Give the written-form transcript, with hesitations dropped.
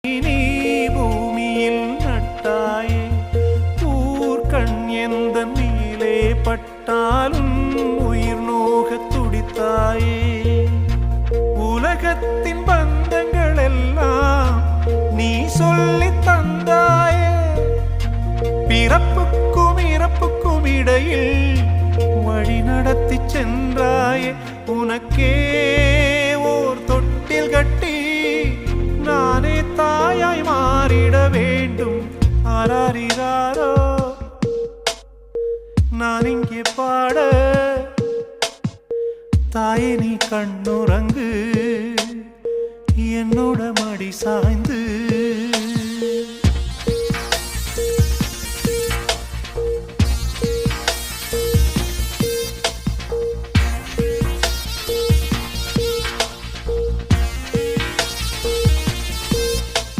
நீ பூமியில் நட்டாயே ஊர்கண் எந்த நீலே பட்டாலும் உயிர் நோக துடித்தாயே. உலகத்தின் பந்தங்கள் எல்லாம் நீ சொல்லி தந்தாயே. பிறப்புக்கும் இறப்புக்கும் இடையில் வழி நடத்தி சென்றாயே. உனக்கே ஓர் தொட்டில் கட்டி நானே தாயாய் மாறிட வேண்டும். ஆராரிராரோ நான் இங்கே பாட, தாயே நீ கண்ணுறங்கு என்னோட மடி சாய்ந்து.